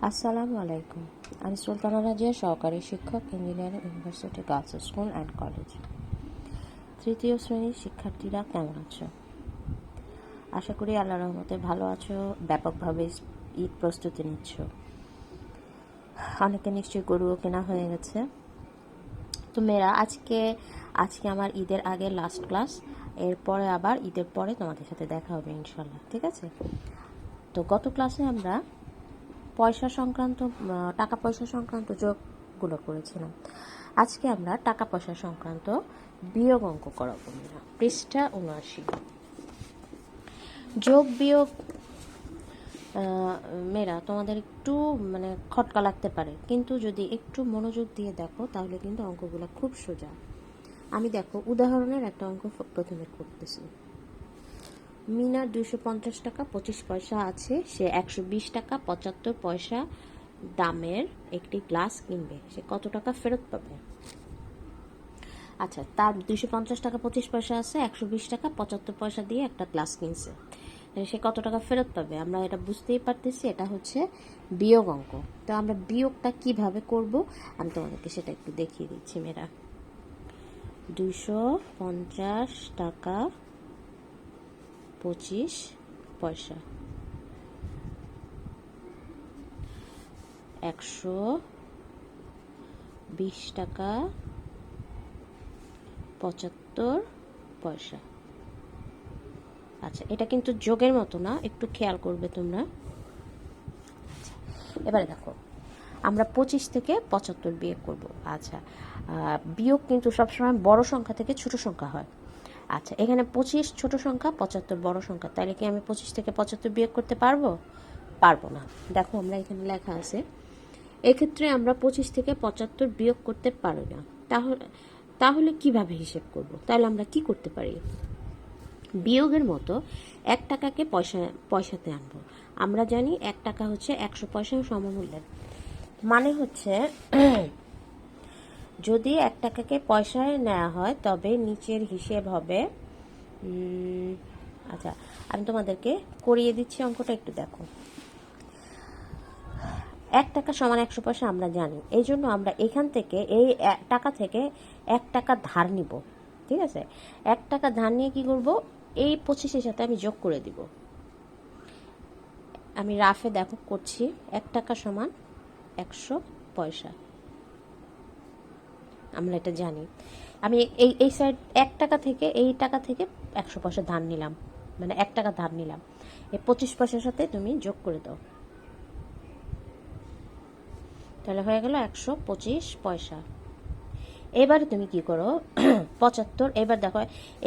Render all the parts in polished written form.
আসসালামু আলাইকুম। আমি সুলতানা রাজিয়া, সহকারী শিক্ষক, engineering university girls school and college. তৃতীয় শ্রেণীর শিক্ষার্থীরা কেমন আছো? আশা করি আল্লাহর রহমতে ভালো আছো। ব্যাপকভাবে ঈদ প্রস্তুতি নিচ্ছ। অনেকে নিশ্চয়ই গরুও কেনা হয়ে গেছে। তো মেয়েরা, আজকে আমার ঈদের আগে লাস্ট ক্লাস। এরপরে আবার ঈদের পরে তোমাদের সাথে দেখা হবে ইনশাল্লাহ, ঠিক আছে? তো গত ক্লাসে আমরা টাকা পয়সা সংক্রান্ত যোগগুলো করেছিলাম। আজকে আমরা টাকা পয়সা সংক্রান্ত বিয়োগ অঙ্ক করাবো মেয়েরা। পৃষ্ঠা ৭৯। যোগ বিয়োগ মেয়েরা তোমাদের একটু খটকা লাগতে পারে, কিন্তু যদি একটু মনোযোগ দিয়ে দেখো তাহলে কিন্তু অঙ্কগুলো খুব সোজা। আমি দেখো উদাহরণের একটা অঙ্ক প্রথমে করতেছি। মিনার 250 টাকা 25 পয়সা আছে। সে 120 টাকা 75 পয়সা দামের একটি গ্লাস কিনবে। সে কত টাকা ফেরত পাবে? আচ্ছা, তার 250 টাকা 25 পয়সা আছে, 120 টাকা 75 পয়সা দিয়ে একটা গ্লাস কিনছে। সে কত টাকা ফেরত পাবে? আমরা এটা বুঝতেই পারতেছি, এটা হচ্ছে বিয়োগ অঙ্ক। তো আমরা বিয়োগটা কিভাবে করব আমি তোমাদেরকে সেটা একটু দেখিয়ে দিচ্ছি মেয়েরা। 250 টাকা 25 পয়সা, 120 টাকা 75 পয়সা। আচ্ছা, এটা কিন্তু যোগের মতো না, একটু খেয়াল করবে তোমরা। আচ্ছা, এবারে দেখো আমরা 25 থেকে 75 বিয়োগ করব। আচ্ছা, বিয়োগ কিন্তু সবসময় বড় সংখ্যা থেকে ছোট সংখ্যা হয়। আচ্ছা, এখানে 25 ছোট সংখ্যা, 75 বড় সংখ্যা, তাহলে কি আমি 25 থেকে 75 বিয়োগ করতে পারবো? পারবো না। দেখো আমরা এখানে লেখা আছে, এক্ষেত্রে আমরা 25 থেকে 75 বিয়োগ করতে পারি না। তাহলে কিভাবে হিসেব করব? তাহলে আমরা কি করতে পারি? বিয়োগের মতো 1 টাকাকে পয়সাতে আনবো। আমরা জানি 1 টাকা হচ্ছে 100 পয়সার সমমূল্যের। মানে হচ্ছে যদি 1 টাকাকে পয়সায় নেওয়া হয় তবে নিচের হিসেব হবে। আচ্ছা, আমি তোমাদেরকে করিয়ে দিচ্ছি অঙ্কটা, একটু দেখো। 1 টাকা সমান 100 পয়সা আমরা জানি, এই জন্য আমরা এখান থেকে এই টাকা থেকে 1 টাকা ধার নিব। ঠিক আছে, 1 টাকা ধার নিয়ে কি করব? এই 25-এর সাথে আমি যোগ করে দিব। আমি রাফে দেখো করছি। 1 টাকা সমান 100 পয়সা, আমরা এটা জানি। আমি এই সাইড 1 টাকা থেকে 100 পয়সা ধার নিলাম, মানে 1 টাকা ধার নিলাম। এই 25 পয়সার সাথে তুমি যোগ করে দাও, তাহলে হয়ে গেল 125 পয়সা। এবারে তুমি কি করো? 75, এবার দেখো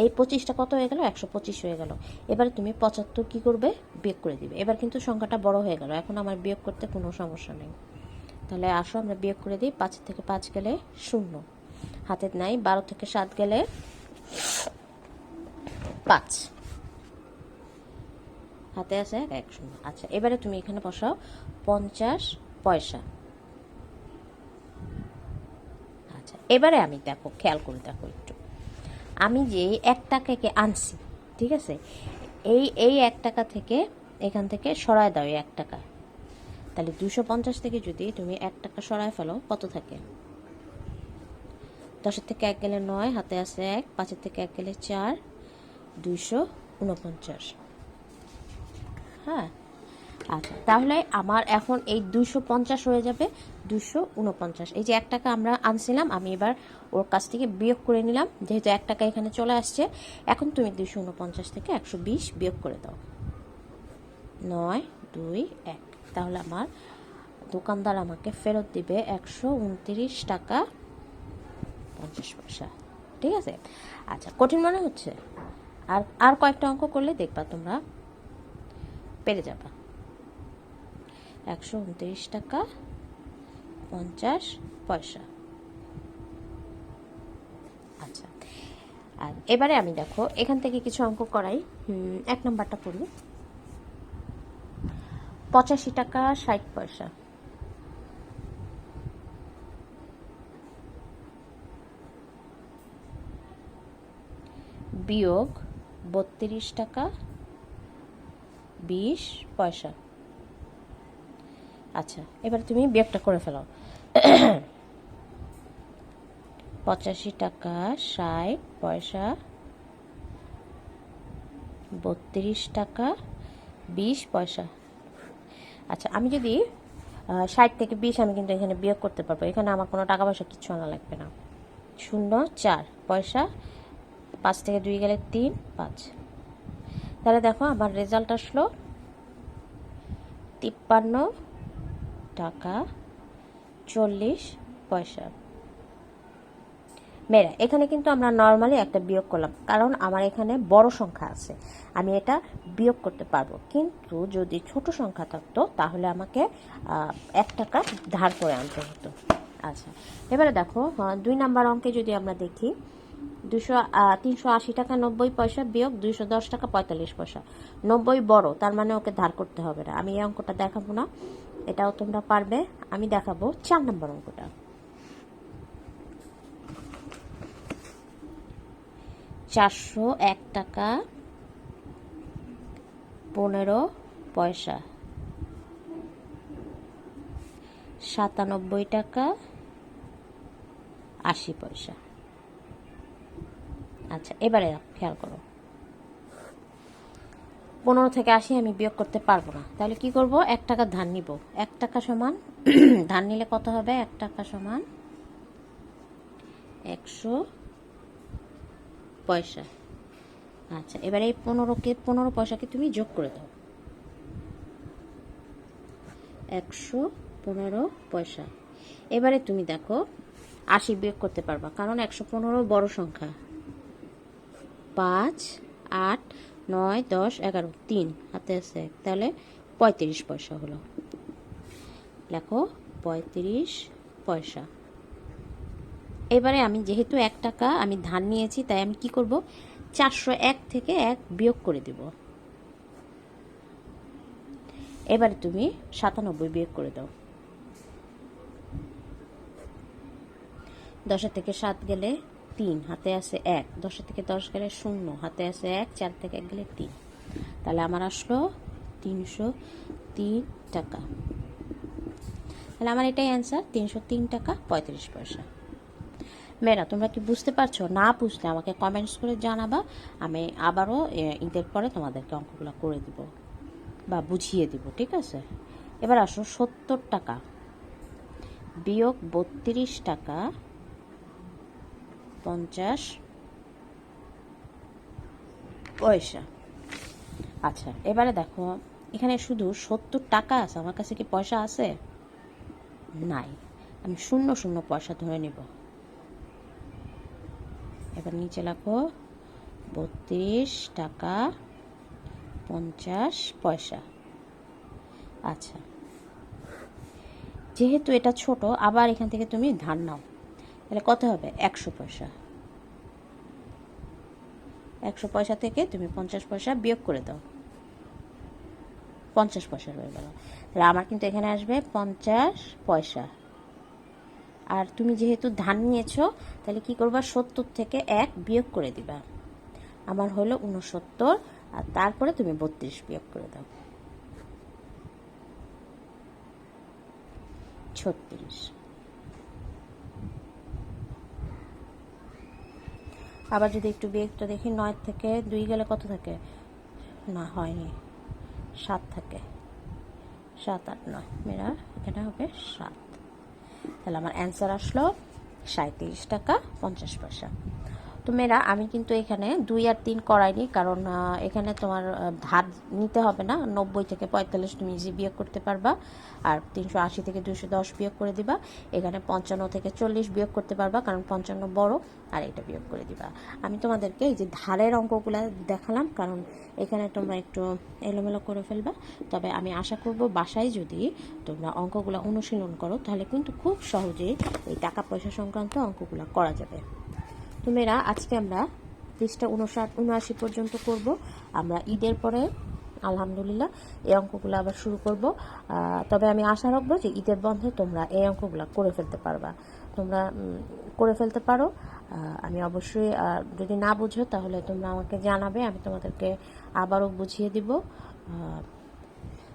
এই 25টা কত হয়ে গেল? 125 হয়ে গেল। এবারে তুমি 75 কি করবে? বিয়োগ করে দিবে। এবার কিন্তু সংখ্যাটা বড় হয়ে গেল, এখন আমার বিয়োগ করতে কোনো সমস্যা নেই। তাহলে আসো আমরা বিয়োগ করে দিই। 5 থেকে 5 গেলে 0, হাতে নাই। 12 থেকে 7 গেলে 5, হাতে আছে 1 0। আচ্ছা, এবারে তুমি এখানে বসাও 50 পয়সা। আচ্ছা, এবারে আমি দেখো, খেয়াল করে দেখো একটু, আমি যে 1 টাকাকে আনছি, ঠিক আছে, এই 1 টাকা থেকে এখান থেকে সরায় দাও এই 1 টাকা। তাহলে 250 থেকে যদি তুমি 1 টাকা সরায় ফেলো, কত থাকে? 10 থেকে 1 গেলে 9, হাতে আছে 1। 5 থেকে 1 গেলে 4, 249। হ্যাঁ, আচ্ছা, তাহলে আমার এখন এই 250 হয়ে যাবে 249। এই যে 1 টাকা আমরা আনছিলাম, আমি এবার ওর কাছ থেকে বিয়োগ করে নিলাম, যেহেতু 1 টাকা এখানে চলে আসছে। এখন তুমি 249 থেকে 120 বিয়োগ করে দাও। 9 2 1। তাহলে আমার দোকানদার আমাকে ফেরত দিবে 129 টাকা 50 পয়সা। ঠিক আছে? আচ্ছা, কঠিন মনে হচ্ছে? আর কয়েকটা অঙ্ক করলে দেখবা তোমরা পেরে যাবা। 129 টাকা 50 পয়সা। আচ্ছা, আর এবারে আমি দেখো এখান থেকে কিছু অঙ্ক করাই। 1 নাম্বারটা করি। 85 টাকা 60 পয়সা, বিয়োগ 32 টাকা 20 পয়সা, আচ্ছা, এবার তুমি বিয়োগটা করে ফেলো। 85 টাকা 60 পয়সা, 32 টাকা 20 পয়সা। আচ্ছা, আমি যদি 60 থেকে 20 আমি কিন্তু এখানে বিয়োগ করতে পারবো, এখানে আমার কোনো টাকা পয়সা কিচ্ছু আনা লাগবে না। 0.4 পয়সা, 5 থেকে 2 গেলে 3, 5। তাহলে দেখো আমার রেজাল্ট আসলো 53 টাকা 40 পয়সা। মেয়েরা, এখানে কিন্তু আমরা নর্মালি একটা বিয়োগ করলাম, কারণ আমার এখানে বড় সংখ্যা আছে, আমি এটা বিয়োগ করতে পারবো। কিন্তু যদি ছোট সংখ্যা থাকতো তাহলে আমাকে 1 টাকা ধার করে আনতে হতো। আচ্ছা, এবারে দেখো 2 নাম্বার অঙ্কে যদি আমরা দেখি, 380 টাকা 90 পয়সা বিয়োগ 210 টাকা 45 পয়সা। 90 বড়, তার মানে ওকে ধার করতে হবে না। আমি এই অঙ্কটা দেখাবো না, এটাও তোমরা পারবে। আমি দেখাবো 4 নাম্বার অঙ্কটা। 401 টাকা 15 পয়সা, 97 টাকা 80 পয়সা। আচ্ছা, এবারে খেয়াল করো, 15 থেকে 80 আমি বিয়োগ করতে পারবো না, তাহলে কি করব? 1 টাকা ধার নিব। 1 টাকা সমান ধার নিলে কত হবে? 1 টাকা সমান 100 পয়সা। আচ্ছা, এবারে এই 15 পয়সাকে তুমি যোগ করে দাও। 115 পয়সা। এবারে তুমি দেখো 80 বিয়োগ করতে পারবা, কারণ 115 বড় সংখ্যা। 5, 8, 9, 10, 11, 3 হাতে আছে, তাহলে 35 পয়সা হলো। লেখো 35 পয়সা। এবারে আমি যেহেতু 1 টাকা আমি ধার নিয়েছি, তাই আমি কি করব? 401 থেকে 1 বিয়োগ করে দেব। এবারে তুমি 97 বিয়োগ করে দাও। 10 থেকে 7 গেলে 3, হাতে আছে 1। 10 থেকে 10 গেলে 0, হাতে আছে 1। 4 থেকে 1 গেলে 3, তাহলে আমার আসলো 303 টাকা। তাহলে আমার এটাই অ্যান্সার, 303 টাকা 35 পয়সা। মেয়েরা, তোমরা কি বুঝতে পারছো? না বুঝলে আমাকে কমেন্টস করে জানাবা, আমি আবারও ঈদের পরে তোমাদেরকে অঙ্কগুলো করে দিব বা বুঝিয়ে দিব, ঠিক আছে? এবার আসো 70 টাকা বিয়োগ 32 টাকা 50 পয়সা। আচ্ছা, এবারে দেখো এখানে শুধু 70 টাকা আছে, আমার কাছে কি পয়সা আছে? নাই, আমি 0 পয়সা ধরে নিব। এবার নিচে লেখো 32 টাকা 50 পয়সা। আচ্ছা, যেহেতু এটা ছোট, আবার এখান থেকে তুমি ধার নাও, তাহলে কত হবে? 100 পয়সা। 100 পয়সা থেকে তুমি 50 পয়সা বিয়োগ করে দাও, 50 পয়সা রয়ে গেল। তাহলে আমার কিন্তু এখানে আসবে 50 পয়সা। আর তুমি যেহেতু ধান নিয়েছো, তাহলে কি করবা? 70 থেকে 1 বিয়োগ করে দিবা, আমার হলো 69। আর তারপরে তুমি 32 বিয়োগ করে দাও, 36। আবার যদি একটু বিয়োগটা দেখি, 9 থেকে 2 গেলে কত থাকে? না, হয়নি, 7 থাকে। 7, 8, 9, মেরা এখানে হবে 7। তাহলে আমার অ্যান্সার আসলো 37 টাকা 50 পয়সা। তো মেয়েরা, আমি কিন্তু এখানে 2 আর 3 করাইনি, কারণ এখানে তোমার ধার নিতে হবে না। 90 থেকে 45 তুমি ইজি বিয়োগ করতে পারবা, আর 380 থেকে 210 বিয়োগ করে দিবা। এখানে 55 থেকে 40 বিয়োগ করতে পারবা, কারণ 55 বড়, আর এটা বিয়োগ করে দিবা। আমি তোমাদেরকে এই যে ধারের অঙ্কগুলো দেখালাম, কারণ এখানে তোমরা একটু এলোমেলো করে ফেলবা। তবে আমি আশা করব বাসায় যদি তোমরা অঙ্কগুলো অনুশীলন করো, তাহলে কিন্তু খুব সহজেই এই টাকা পয়সা সংক্রান্ত অঙ্কগুলো করা যাবে। তো মেয়েরা, আজকে আমরা পৃষ্ঠা 59 পর্যন্ত করব। আমরা ঈদের পরে আলহামদুলিল্লাহ এই অঙ্কগুলো আবার শুরু করব। তবে আমি আশা রাখবো যে ঈদের বন্ধে তোমরা এই অঙ্কগুলো করে ফেলতে পারবা, তোমরা করে ফেলতে পারো। আমি অবশ্যই, যদি না বুঝো তাহলে তোমরা আমাকে জানাবে, আমি তোমাদেরকে আবারও বুঝিয়ে দিব।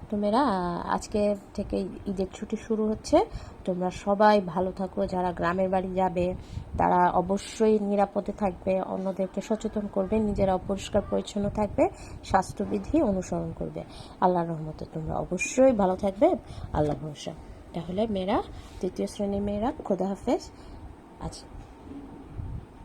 তো মেয়েরা আজকে থেকে ঈদের ছুটি শুরু হচ্ছে, তোমরা সবাই ভালো থাকো। যারা গ্রামের বাড়ি যাবে তারা অবশ্যই নিরাপদে থাকবে, অন্যদেরকে সচেতন করবে, নিজেরা পরিষ্কার পরিচ্ছন্ন থাকবে, স্বাস্থ্যবিধি অনুসরণ করবে। আল্লাহর রহমতে তোমরা অবশ্যই ভালো থাকবে, আল্লাহ ভরসা। তাহলে মেয়েরা, তৃতীয় শ্রেণীর মেয়েরা, খোদা হাফেজ। আচ্ছা।